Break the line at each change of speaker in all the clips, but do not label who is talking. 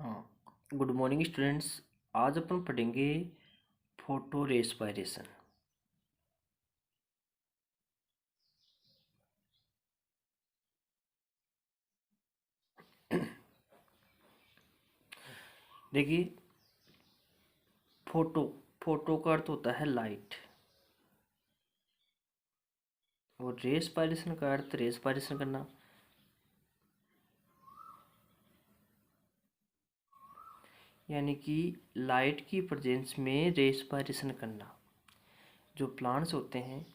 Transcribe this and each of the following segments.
हाँ, good morning students. आज अपन पढ़ेंगे फोटो रेस्पायरेशन। देखिए, फोटो फोटो का अर्थ होता है लाइट, और रेस्पायरेशन का अर्थ रेस्पायरेशन करना। यानी कि लाइट की प्रेजेंस में रेस्पायरेशन करना। जो प्लांट्स होते हैं,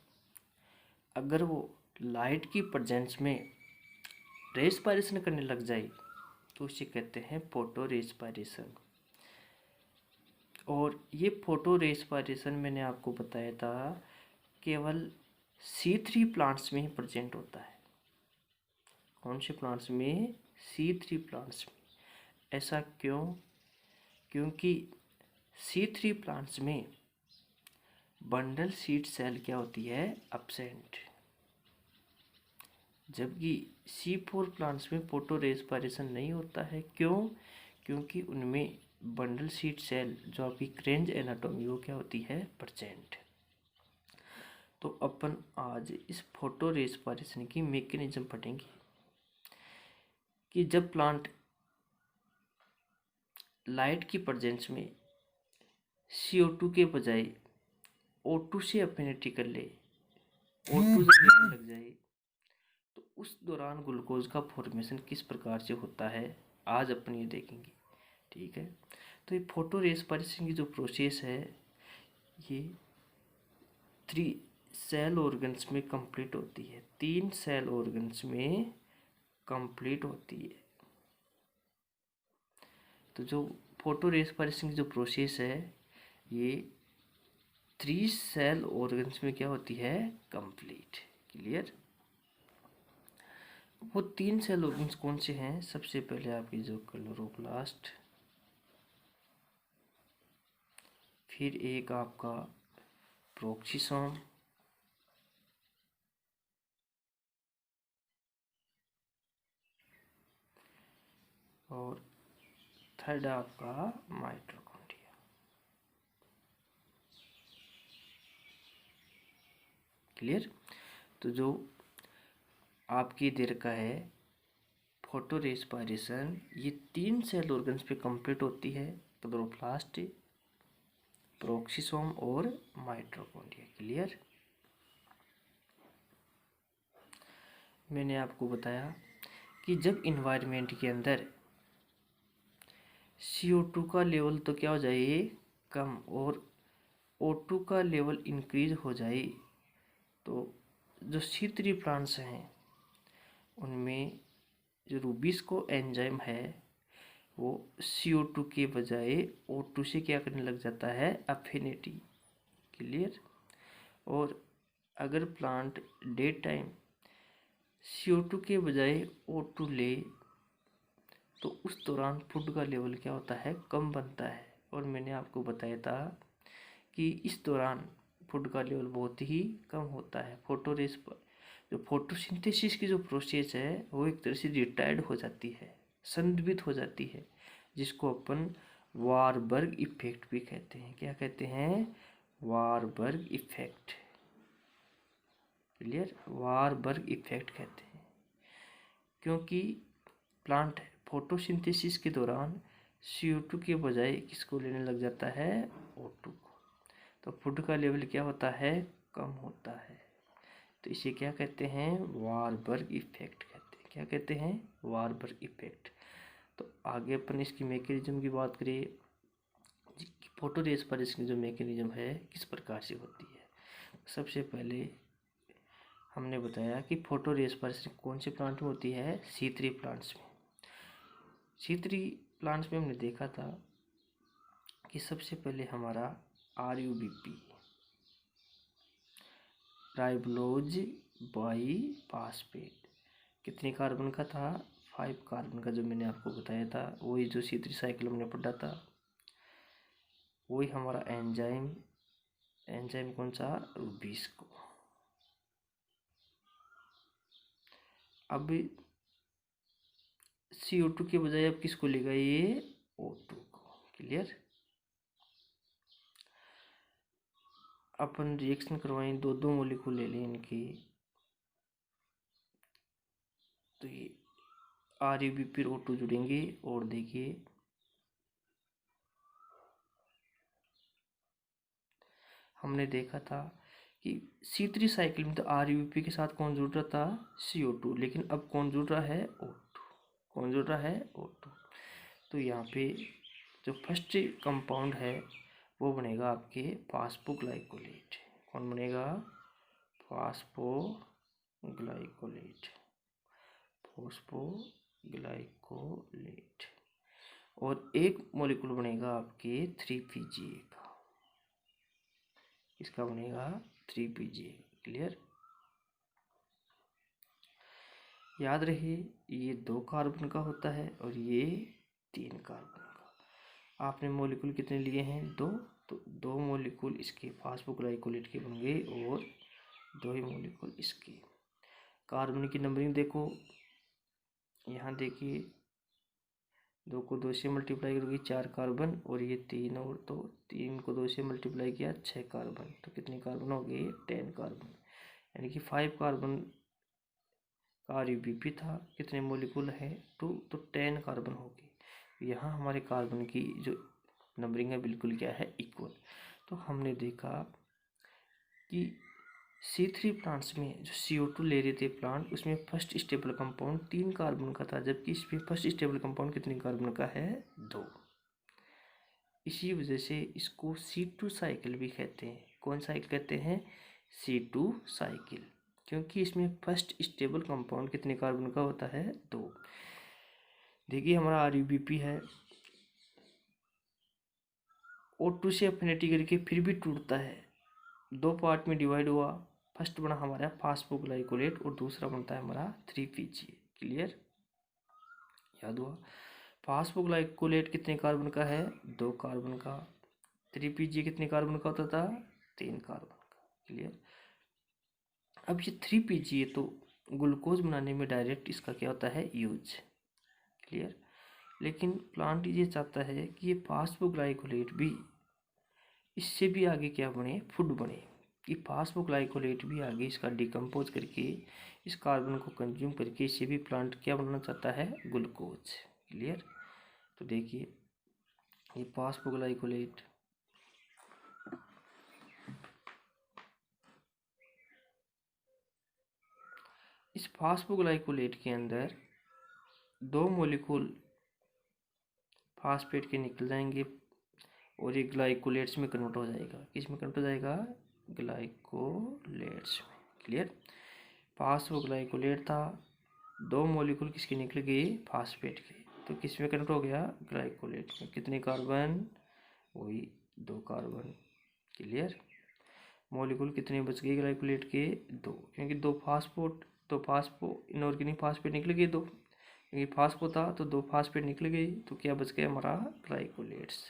अगर वो लाइट की प्रेजेंस में रेस्पायरेशन करने लग जाए तो उसे कहते हैं फोटो रेस्पायरेशन। और ये फोटो रेस्पायरेशन मैंने आपको बताया था केवल C3 प्लांट्स में ही प्रेजेंट होता है। कौन से प्लांट्स में? C3 प्लांट्स में। ऐसा क्यों? क्योंकि C3 प्लांट्स में बंडल सीड सेल क्या होती है? एब्सेंट। जबकि C4 प्लांट्स में फोटो रेस्पायरेशन नहीं होता है। क्यों? क्योंकि उनमें बंडल सीड सेल जो आपकी क्रेंज एनाटॉमी वो क्या होती है? प्रेजेंट। तो अपन आज इस फोटो रेस्पायरेशन की मैकेनिज्म पढ़ेंगे कि जब प्लांट लाइट की प्रेजेंस में CO2 के बजाय O2 से अफिनिटी कर ले, O2 जब लेने लग जाए तो उस दौरान ग्लूकोज का फॉर्मेशन किस प्रकार से होता है, आज अपन ये देखेंगे। ठीक है, तो ये फोटो रेस्पायरेशन की जो प्रोसेस है ये 3 सेल ऑर्गन्स में कंप्लीट होती है। 3 सेल ऑर्गन्स में कंप्लीट होती है। तो जो फोटो रेस्पायरेशन की जो प्रोसेस है ये 3 सेल ऑर्गन्स में क्या होती है? कंप्लीट। क्लियर? वो 3 सेल ऑर्गन्स कौन से हैं? सबसे पहले आपकी जो क्लोरोप्लास्ट, फिर एक आपका प्रोक्सिसोम, और थर्ड आपका माइटोकॉन्ड्रिया। क्लियर? तो जो आपकी देर का है फोटो रेस्पायरेशन, ये 3 सेल ऑर्गन्स पे कंप्लीट होती है। क्लोरोप्लास्ट, प्रोक्सिसोम और माइटोकॉन्ड्रिया। क्लियर? मैंने आपको बताया कि जब इन्वायरमेंट के अंदर CO2 का लेवल तो क्या हो जाए? कम, और O2 का लेवल इंक्रीज हो जाए तो जो C3 प्लांट्स हैं उनमें जो रूबिस्को एंजाइम है वो CO2 के बजाय O2 से क्या करने लग जाता है? अफिनिटी। क्लियर? और अगर प्लांट डे टाइम CO2 के बजाय O2 ले तो उस दौरान फूड का लेवल क्या होता है? कम बनता है। और मैंने आपको बताया था कि इस दौरान फूड का लेवल बहुत ही कम होता है। जो फोटोसिंथेसिस की जो प्रोसेस है वो एक तरह से रिटायर्ड हो जाती है, संदमित हो जाती है, जिसको अपन वारबर्ग इफेक्ट भी कहते हैं। क्या कहते हैं? Warburg effect. Clear? Warburg effect कहते हैं क्योंकि प्लांट फोटोसिंथेसिस के दौरान CO2 के बजाय किसको लेने लग जाता है? O2 को। तो फूड का लेवल क्या होता है? कम होता है। तो इसे क्या कहते हैं? वारबर्ग इफेक्ट कहते हैं। क्या कहते हैं? Warburg effect. तो आगे अपन इसकी मैकेनिज्म की बात करें। फोटो रेस्पायरेशन की जो मैकेनिज्म है किस प्रकार से होती है। सबसे पहले हमने बताया कि फोटो रेस्पायरेशन कौन से प्लांट में होती है? C3 प्लांट्स में। C3 प्लांट्स में हमने देखा था कि सबसे पहले हमारा RUBP, राइबोलोज बाईफास्फेट, कितने कार्बन का था? 5 कार्बन का, जो मैंने आपको बताया था। वही जो C3 साइकिल हमने पढ़ा था, वही हमारा एंजाइम। एंजाइम कौन सा? रूबिस्को। अब CO2 के बजाय अब किसको लेगा ये? O2 को। क्लियर। अपन रिएक्शन करवाएं, दो मॉलिक्यूल ले लें इनकी, तो ये RUB फिर O2 जुड़ेंगे। और देखिए हमने देखा था कि C3 साइकिल में तो RUB के साथ कौन जुड़ रहा था, CO2, लेकिन अब कौन जुड़ रहा है, O2। कौन जुड़ रहा है, O2। तो यहाँ पे जो फर्स्ट कंपाउंड है वो बनेगा आपके फास्फोग्लाइकोलेट। कौन बनेगा, फास्फोग्लाइकोलेट, फास्फोग्लाइकोलेट। और एक मॉलिक्यूल बनेगा आपके 3PGA का। इसका बनेगा 3PGA। क्लियर। याद रहे ये 2 कार्बन का होता है और ये 3 कार्बन का। आपने मॉलिक्यूल कितने लिए हैं, 2, तो 2 मॉलिक्यूल इसके फास्फोग्लाइकोलेट के बन गए और 2 ही मॉलिक्यूल इसके। कार्बन की नंबरिंग देखो, यहाँ देखिए 2 को 2 से मल्टीप्लाई करोगे 4 कार्बन, और ये 3 और 2, 3 को 2 से मल्टीप्लाई किया 6 कार्बन, तो कितने कार्बन हो गए, 10 कार्बन। यानी कि 5 कार्बन का RUBP था। कितने मॉलिक्यूल है, 2, तो 10 कार्बन हो गए। यहाँ हमारे कार्बन की जो नंबरिंग है बिल्कुल क्या है, इक्वल। तो हमने देखा कि C3 प्लांट्स में जो CO2 ले रहे थे प्लांट, उसमें फर्स्ट स्टेबल कंपाउंड 3 कार्बन का था, जबकि इसमें फर्स्ट स्टेबल कंपाउंड कितने कार्बन का है, 2। इसी वजह से इसको C2 साइकिल भी कहते हैं। कौन साइकिल कहते हैं, C2 साइकिल, क्योंकि इसमें फर्स्ट स्टेबल कंपाउंड कितने कार्बन का होता है, 2। देखिए हमारा RUBP है, O2 से अफिनिटी करके फिर भी टूटता है, 2 पार्ट में डिवाइड हुआ। फर्स्ट बना हमारा फास्फोग्लाइकोलेट और दूसरा बनता है हमारा 3PGA। क्लियर, याद हुआ। फास्फोग्लाइकोलेट कितने कार्बन का है, 2 कार्बन का। 3PGA कितने कार्बन का होता था, 3 कार्बन का। क्लियर। अब ये 3PGA तो ग्लूकोज बनाने में डायरेक्ट इसका क्या होता है, यूज। क्लियर। लेकिन प्लांट ये चाहता है कि ये फास्फोग्लाइकोलेट भी, इससे भी आगे क्या बने, फूड बने, कि फास्फोग्लाइकोलेट भी आगे इसका डिकम्पोज करके इस कार्बन को कंज्यूम करके इससे भी प्लांट क्या बनाना चाहता है, ग्लूकोज। क्लियर। तो देखिए ये फास्फोग्लाइकोलेट, इस फास्फोग्लाइकोलेट के अंदर 2 मॉलिक्यूल फास्फेट के निकल जाएंगे और ये ग्लाइकोलेट्स में कन्वर्ट हो जाएगा। किस में कन्वर्ट हो जाएगा, ग्लाइकोलेट्स में। क्लियर। फास्फोग्लाइकोलेट था, 2 मॉलिक्यूल किसके निकल गए, फास्फेट के, तो किस में कन्वर्ट हो गया, ग्लाइकोलेट में। कितने कार्बन, वही 2 कार्बन। क्लियर। मॉलिक्यूल कितने बच गए ग्लाइकोलेट के, 2, क्योंकि 2 फास्फो इनऑर्गेनिक फास्फेट निकल गए 2, क्योंकि फास्फो था तो 2 फास्फेट निकल गई, तो क्या बच गया हमारा, ग्लाइकोलेट्स।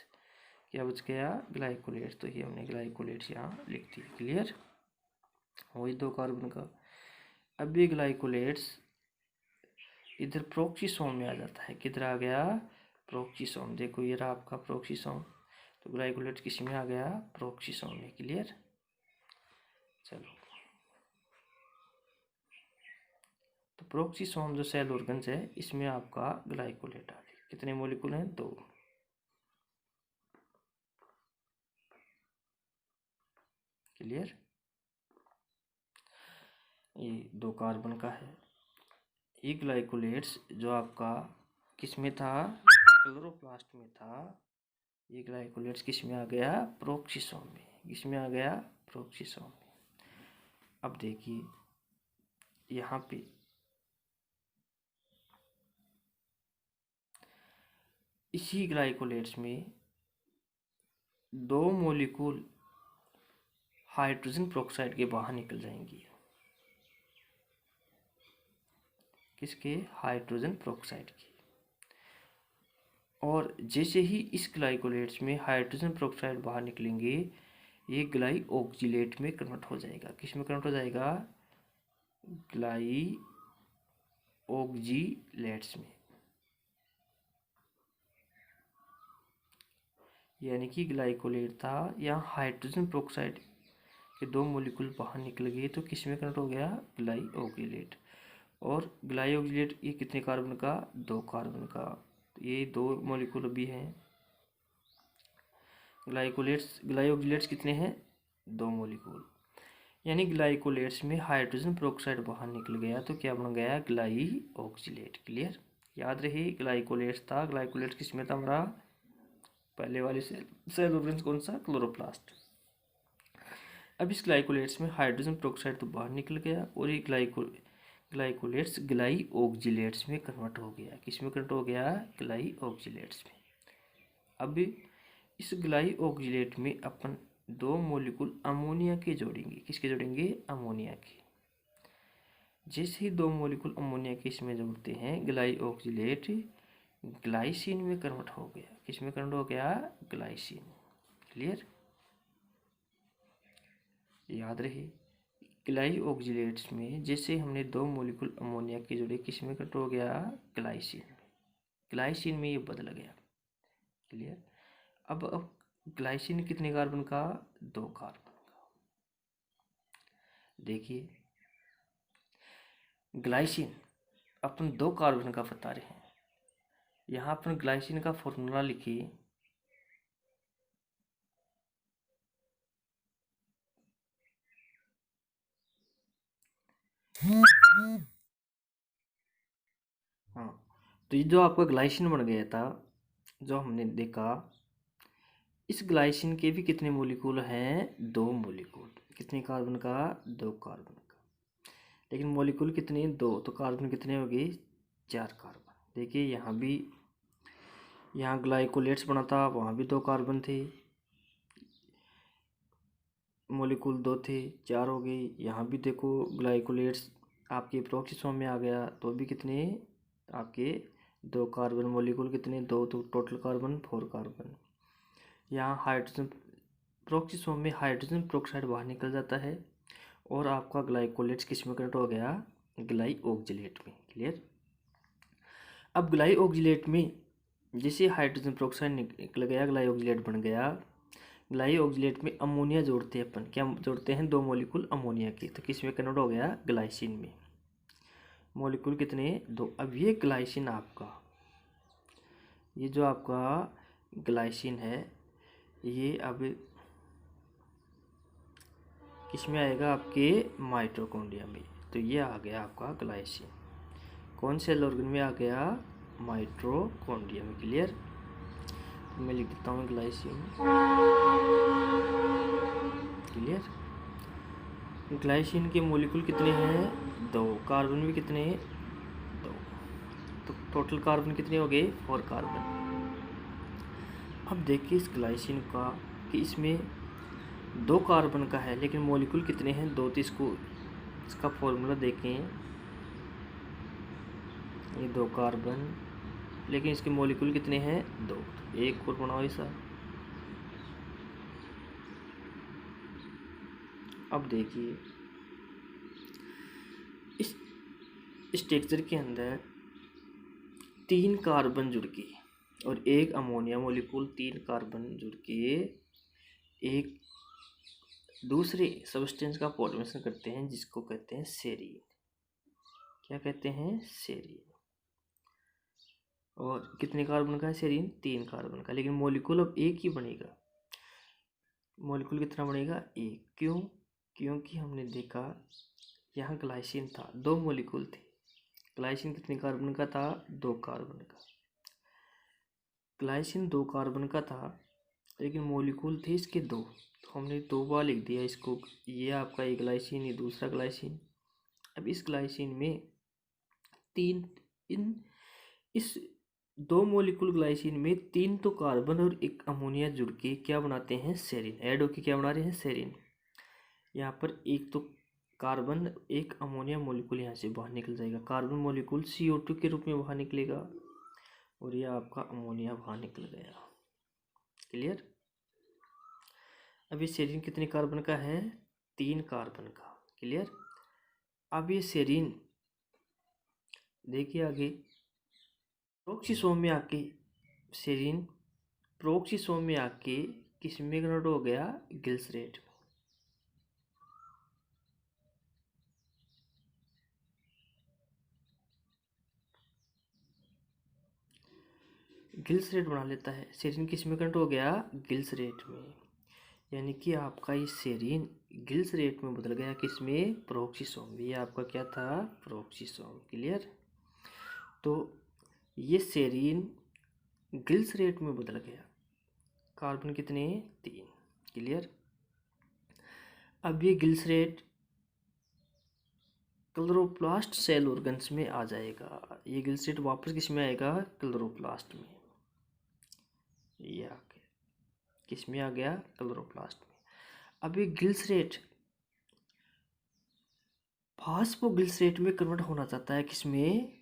क्या बच गया, ग्लाइकोलेट्स। तो ये हमने ग्लाइकोलेट्स यहाँ लिख दी। क्लियर। वही 2 कार्बन का। अब ये ग्लाइकोलेट्स इधर प्रोक्सीसोम में आ जाता है। किधर आ गया, प्रोक्सीसोम। देखो ये रहा आपका प्रोक्सीसोम, तो ग्लाइकोलेट्स किस में आ गया, प्रोक्सीसोम में। क्लियर। चलो, तो प्रोक्सीसोम जो सेल ऑर्गन्स है इसमें आपका ग्लाइकोलेट आ गया। कितने मॉलिक्यूल हैं, 2। क्लियर। ये 2 कार्बन का है। ये ग्लाइकोलेट्स जो आपका किस में था, क्लोरोप्लास्ट में था, ये ग्लाइकोलेट्स किस में आ गया, प्रोक्सीसोम में। किस में आ गया, प्रोक्सीसोम में। अब देखिए यहाँ पे इसी ग्लाइकोलेट्स में 2 मॉलिक्यूल हाइड्रोजन पेरोक्साइड के बाहर निकल जाएंगी। किसके, हाइड्रोजन पेरोक्साइड की। और जैसे ही इस ग्लाइकोलेट्स में हाइड्रोजन पेरोक्साइड बाहर निकलेंगे, ये ग्लाइओक्जिलेट में कन्वर्ट हो जाएगा। किस में कन्वर्ट हो जाएगा, ग्लाइओक्जिलेट्स में। यानी कि ग्लाइकोलेट था, यहाँ हाइड्रोजन पेरोक्साइड के 2 मॉलिक्यूल बाहर निकल गए तो किस में कन्वर्ट हो गया, ग्लाइओक्सिलेट। और ग्लाइओक्सिलेट ये कितने कार्बन का, 2 कार्बन का। तो ये 2 मॉलिक्यूल भी हैं। ग्लाइओक्सिलेट्स कितने हैं, 2 मॉलिक्यूल। यानी ग्लाइकोलेट्स में हाइड्रोजन पेरोक्साइड बाहर निकल गया तो क्या बन गया, ग्लाइओक्सिलेट। क्लियर। याद रहे ग्लाइकोलेट्स था, ग्लाइकोलेट्स किस में था हमारा, पहले वाले सेल ऑर्गेन्स कौन सा, क्लोरोप्लास्ट। अब इस ग्लाइकोलेट्स में हाइड्रोजन पेरोक्साइड तो बाहर निकल गया और ये ग्लाइकोलेट्स ग्लाइओक्सिलेट्स में कन्वर्ट हो गया। किस में कन्वर्ट हो गया, ग्लाइओक्सिलेट्स में। अब इस ग्लाइओक्सिलेट में अपन 2 मॉलिक्यूल अमोनिया के जोड़ेंगे। किसके जोड़ेंगे, अमोनिया के। जैसे ही 2 मॉलिक्यूल अमोनिया के इसमें जोड़ते हैं, ग्लाइओक्सिलेट ग्लाइसिन में कन्वर्ट हो गया। किस में कन्वर्ट हो गया, ग्लाइसिन। क्लियर। याद रहे ग्लाइओक्सिलेट्स में जैसे हमने 2 मॉलिक्यूल अमोनिया के जोड़े, किस में कन्वर्ट हो गया, ग्लाइसिन में। ग्लाइसिन में ये बदल गया। क्लियर। अब ग्लाइसिन कितने कार्बन का, 2 कार्बन का। देखिए ग्लाइसिन अपन 2 कार्बन का बता रहे हैं। यहाँ अपन ग्लाइसिन का फॉर्मूला लिखिए, हाँ। तो ये जो आपका ग्लाइसिन बन गया था, जो हमने देखा, इस ग्लाइसिन के भी कितने मॉलिक्यूल हैं, 2 मॉलिक्यूल। कितने कार्बन का, 2 कार्बन का। लेकिन मॉलिक्यूल कितने, 2, तो कार्बन कितने हो गए, 4 कार्बन। देखिए यहाँ भी, यहाँ ग्लाइकोलेट्स बना था, वहाँ भी 2 कार्बन थे, मॉलिक्यूल 2 थे, 4 हो गई। यहाँ भी देखो ग्लाइकोलेट्स आपके प्रोक्सिसोम में आ गया तो भी कितने, आपके 2 कार्बन। मॉलिक्यूल कितने, 2, तो टोटल कार्बन 4 कार्बन। यहाँ हाइड्रोजन प्रोक्सिसोम में हाइड्रोजन पेरोक्साइड बाहर निकल जाता है और आपका ग्लाइकोलेट्स किस में कन्वर्ट हो गया, ग्लाइओक्सिलेट में। क्लियर। अब ग्लाइओक्सिलेट में जैसे हाइड्रोजन पेरोक्साइड निकल गया, ग्लाइओक्सिलेट बन गया। ग्लाइओक्सिलेट में अमोनिया जोड़ते हैं अपन, क्या जोड़ते हैं, 2 मॉलिक्यूल अमोनिया के, तो किस में कन्वर्ट हो गया, ग्लाइसिन में। मॉलिक्यूल कितने, 2। अब ये ग्लाइसिन आपका, ये जो आपका ग्लाइसिन है, ये अब किस में आएगा, आपके माइटोकॉन्ड्रिया में। तो ये आ गया आपका ग्लाइसिन। कौन सेल ऑर्गन में आ गया, माइटोकॉन्ड्रिया में। क्लियर। तो मैं लिख देता हूँ ग्लाइसिन। क्लियर। ग्लाइसिन के मॉलिक्यूल कितने हैं, 2, कार्बन भी कितने, 2, तो टोटल कार्बन कितने हो गए, 4 कार्बन। अब देखिए इस ग्लाइसिन का कि इसमें 2 कार्बन का है लेकिन मॉलिक्यूल कितने हैं, 2, तो इसका फॉर्मूला देखें, ये 2 कार्बन लेकिन इसके मॉलिक्यूल कितने हैं, 2, एक और बनाओ ऐसा। अब देखिए इस स्ट्रक्चर के अंदर 3 कार्बन जुड़ के और एक अमोनिया मॉलिक्यूल, 3 कार्बन जुड़ के एक दूसरे सब्सटेंस का फॉर्मेशन करते हैं जिसको कहते हैं सेरीन। क्या कहते हैं, सेरीन। और कितने कार्बन का है सेरीन, 3 कार्बन का। लेकिन मॉलिक्यूल अब एक ही बनेगा। मॉलिक्यूल कितना बनेगा, एक। क्यों, क्योंकि हमने देखा यहाँ ग्लाइसिन था, 2 मॉलिक्यूल थे। ग्लाइसिन कितने कार्बन का था, 2 कार्बन का। ग्लाइसिन 2 कार्बन का था लेकिन मॉलिक्यूल थे इसके 2, तो हमने 2 बार लिख दिया इसको। ये आपका एक ग्लाइसिन, ये दूसरा ग्लाइसिन। अब इस ग्लाइसिन में इस 2 मॉलिक्यूल ग्लाइसिन में 3 तो कार्बन और एक अमोनिया जुड़ के क्या बनाते हैं, सेरीन। ऐड होके क्या बना रहे हैं, सेरीन। यहाँ पर एक तो कार्बन, एक अमोनिया मॉलिक्यूल यहाँ से बाहर निकल जाएगा। कार्बन मॉलिक्यूल CO2 के रूप में बाहर निकलेगा और यह आपका अमोनिया बाहर निकल गया। क्लियर। अब ये सेरीन कितने कार्बन का है, 3 कार्बन का। क्लियर। अब ये सेरीन देखिए आगे प्रोक्सिसोम में आके सेरीन प्रोक्सीसोम में आके किस में कन्वर्ट हो गया, गिल्सरेट में। गिल्सरेट बना लेता है। सेरीन किस में कन्वर्ट हो गया, गिल्सरेट में। यानी कि आपका ये सेरीन गिल्सरेट में बदल गया, किसमें, प्रोक्सीसोम। ये आपका क्या था, प्रोक्सीसोम। क्लियर। तो ये सेरीन गिल्सरेट में बदल गया। कार्बन कितने, 3। क्लियर। अब ये गिल्सरेट क्लोरोप्लास्ट सेल ऑर्गन्स में आ जाएगा। ये गिल्सरेट वापस किस में आएगा, क्लोरोप्लास्ट में। ये आ गया, किस में आ गया, क्लोरोप्लास्ट में। अब ये गिल्सरेट फास्फोगिल्सरेट में कन्वर्ट होना चाहता है, किसमें,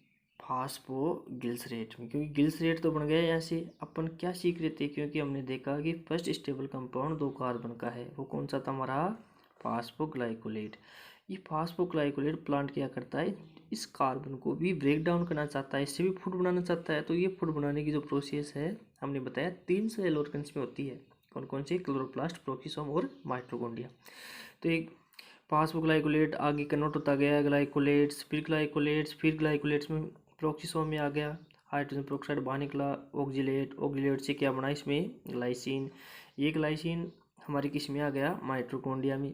फास्फोगिल्सरेट में। क्योंकि गिल्सरेट तो बन गया यहाँ से। अपन क्या सीख रहे थे, क्योंकि हमने देखा कि फर्स्ट स्टेबल कंपाउंड 2 कार्बन का है, वो कौन सा था हमारा, फास्फोग्लाइकोलेट। ये फास्फोग्लाइकोलेट प्लांट क्या करता है, इस कार्बन को भी ब्रेक डाउन करना चाहता है, इससे भी फूड बनाना चाहता है। तो ये फूड बनाने की जो प्रोसेस है, हमने बताया 3 सेल ऑर्गन्स में होती है। कौन कौन से, क्लोरोप्लास्ट, प्रोक्सीसोम और माइटोकॉन्ड्रिया। तो एक फास्फोग्लाइकोलेट आगे कन्वर्ट होता गया ग्लाइकोलेट्स, फिर ग्लाइकोलेट्स में प्रोक्सीसोम में आ गया, हाइड्रोजन पेरोक्साइड बाहर निकला, ऑक्सीलेट से क्या बना, इसमें ग्लाइसिन। ये ग्लाइसिन हमारी किस में आ गया, माइटोकॉन्ड्रिया में।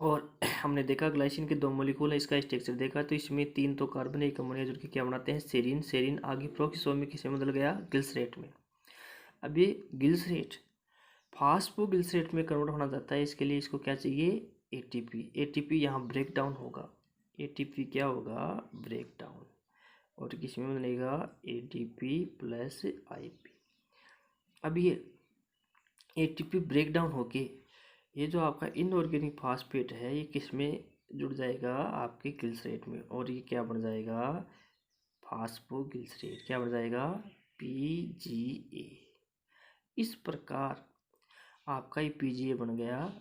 और हमने देखा ग्लाइसिन के 2 मॉलिक्यूल है, इसका स्ट्रक्चर देखा, तो इसमें 3 तो कार्बन, एक अमोनिया, जुड़ के क्या बनाते हैं, सेरीन। सेरीन आगे प्रोक्सीसोम में किस में बदल गया, गिल्सरेट में। अब ये गिल्सरेट फास्फोगिल्सरेट में कन्वर्ट होना चाहता है, इसके लिए इसको क्या चाहिए, एटीपी। एटीपी यहाँ ब्रेक डाउन होगा, एटीपी क्या होगा, ब्रेक डाउन, और किस में बनेगा, एटीपी प्लस आईपी। अब ये एटीपी ब्रेक डाउन होके ये जो आपका इनऑर्गेनिक फास्फेट है, ये किस में जुड़ जाएगा, आपके गिल्सरेट में, और ये क्या बन जाएगा, फास्फोगिल्सरेट। क्या बन जाएगा, पीजीए। इस प्रकार आपका ये पीजीए बन गया,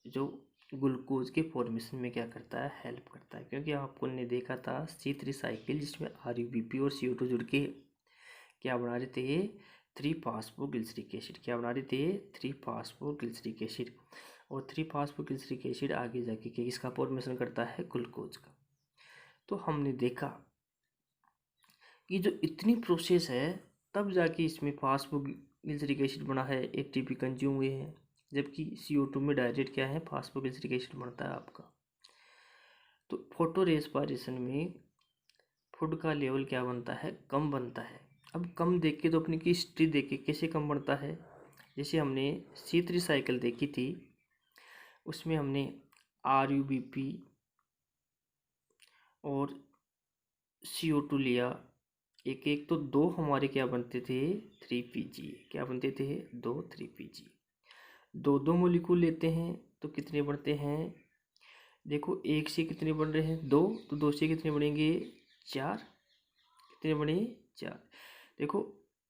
जो ग्लूकोज के फॉर्मेशन में क्या करता है, हेल्प करता है। क्योंकि आपको ने देखा था C3 साइकिल, जिसमें RUBP और CO2 जुड़ के क्या बना रहे थे, 3-फॉस्फोग्लिसरिक एसिड। क्या बना रहे थे, 3-फॉस्फोग्लिसरिक एसिड। और 3-फॉस्फोग्लिसरिक एसिड आगे जाके किसका फॉर्मेशन करता है, ग्लूकोज का। तो हमने देखा कि जो इतनी प्रोसेस है, तब जाके इसमें फास्फोग्लिसरिक एसिड बना है, एटीपी कंज्यूम हुए हैं। जबकि CO2 में डायरेक्ट क्या है, फास्फोग्लिसरिक एसिड बनता है आपका। तो फोटो रेस्पिरेशन में फूड का लेवल क्या बनता है, कम बनता है। अब कम देख के तो अपनी की हिस्ट्री देख के कैसे कम बढ़ता है, जैसे हमने C3 साइकिल देखी थी, उसमें हमने RUBP और CO2 लिया, एक एक, तो 2 हमारे क्या बनते थे, 3PGA। क्या बनते थे, 2 3PGA। 2 मॉलिक्यूल लेते हैं तो कितने बढ़ते हैं, देखो, एक से कितने बन रहे हैं, 2, तो 2 से कितने बनेंगे, 4। कितने बने, 4। देखो,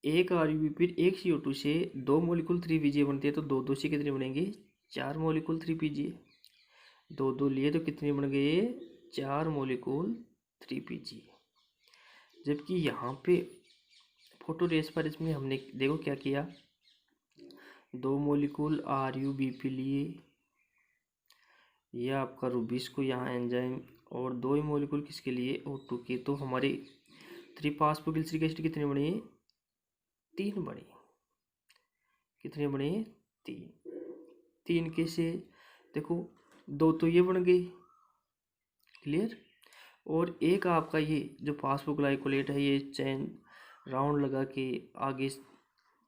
एक RUBP, एक CO2 से 2 मॉलिक्यूल 3PGA बनते हैं, तो 2 से कितने बनेंगे, 4 मॉलिक्यूल 3PGA। 2 लिए तो कितने बन गए, 4 मॉलिक्यूल 3PGA। जबकि यहाँ पे फोटो रेस्पिरेशन में हमने देखो क्या किया, 2 मॉलिक्यूल RUBP लिए, यह आपका रूबिस को यहाँ एंजाइम, और 2 ही मॉलिक्यूल किसके लिए, O2 के। तो हमारे 3-फॉस्फोग्लिसरिक एसिड कितने बने, 3 बने। कितने बने, 3 कैसे, देखो, 2 तो ये बन गए। क्लियर। और एक आपका ये जो फास्फोग्लाइकोलेट है, ये चैन राउंड लगा के आगे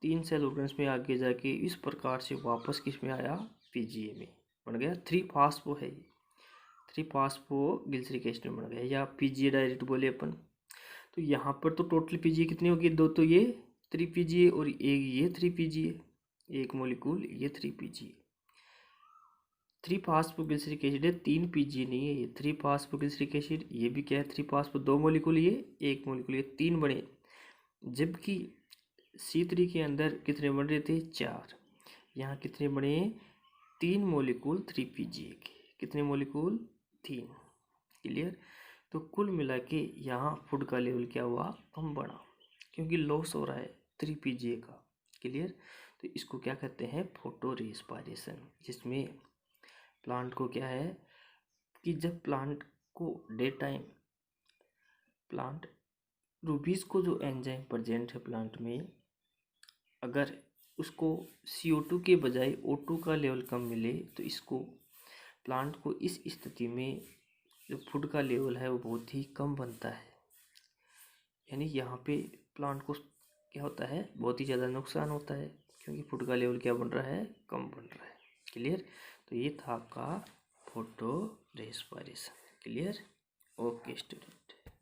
3 सेल ऑर्गन्स में आगे जाके इस प्रकार से वापस किस में आया, पीजीए में बन गया। 3-फास्फो है, 3-फास्फोगिल्सरिक एसिड बन गया, या पीजीए डायरेक्ट बोले अपन। तो यहाँ पर तो टोटल पीजीए कितने होगी, 2 तो ये 3PGA और एक ये 3PGA, एक मॉलिक्यूल ये 3PGA। 3-फास्फोगिल्सरिक एसिड है, 3PGA नहीं है ये, 3-फास्फोगिल्सरिक एसिड। ये भी क्या है, 3-फास्फो, 2 मॉलिक्यूल ये, एक मॉलिक्यूल ये, 3 बने। जबकि C3 के अंदर कितने बन रहे थे, 4। यहाँ कितने बने, 3 मॉलिक्यूल 3PGA के। कितने मॉलिक्यूल, 3। क्लियर। तो कुल मिला के यहाँ फूड का लेवल क्या हुआ, कम बढ़ा, क्योंकि लॉस हो रहा है 3 pGa का। क्लियर। तो इसको क्या कहते हैं, फोटो रेस्पायरेशन, जिसमें प्लांट को क्या है कि जब प्लांट को डे टाइम प्लांट रूबीज को जो एंजाइम प्रेजेंट है प्लांट में, अगर उसको CO2 के बजाय O2 का लेवल कम मिले तो इसको प्लांट को इस स्थिति में जो फूड का लेवल है वो बहुत ही कम बनता है। यानी यहाँ पे प्लांट को क्या होता है, बहुत ही ज़्यादा नुकसान होता है, क्योंकि फूड का लेवल क्या बन रहा है, कम बन रहा है। क्लियर। तो ये था आपका photo respiration. Clear. Okay student.